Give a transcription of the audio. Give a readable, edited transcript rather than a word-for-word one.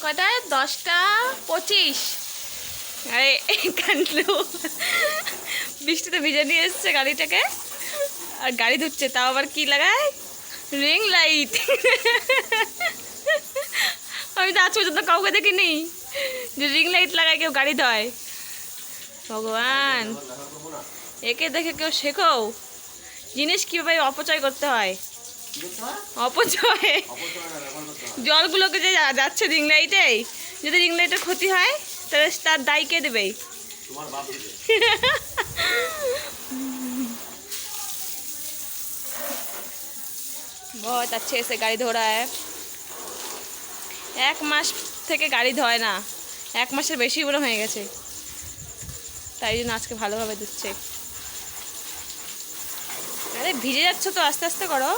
কয়টায় 10টা 25। আরে কান্ডু বৃষ্টিতে ভিজে নিয়ে এসছে গাড়িটাকে, আর গাড়ি ধুচ্ছে, তাও আবার কি লাগায়, রিং লাইট। আমি তো আজ পর্যন্ত কাউকে দেখিনি যে রিং লাইট লাগায় কেউ গাড়ি ধয়। ভগবান, একে দেখে কেউ শেখো জিনিস কীভাবে অপচয় করতে হয়। অপচয় জলগুলোকে যে যাচ্ছে রিং লাইটে, যদি রিং লাইটের ক্ষতি হয় তাহলে তার দায় কে দেবে? बहुत अच्छे से गाड़ी धो रहा है। 1 মাস থেকে গাড়ি ধোয় না, 1 মাসের বেশি মনে হয়ে গেছে, তাই জন্য আজকে ভালোভাবে ধুচ্ছে। আরে ভিজে যাচ্ছ তো, আস্তে আস্তে করো।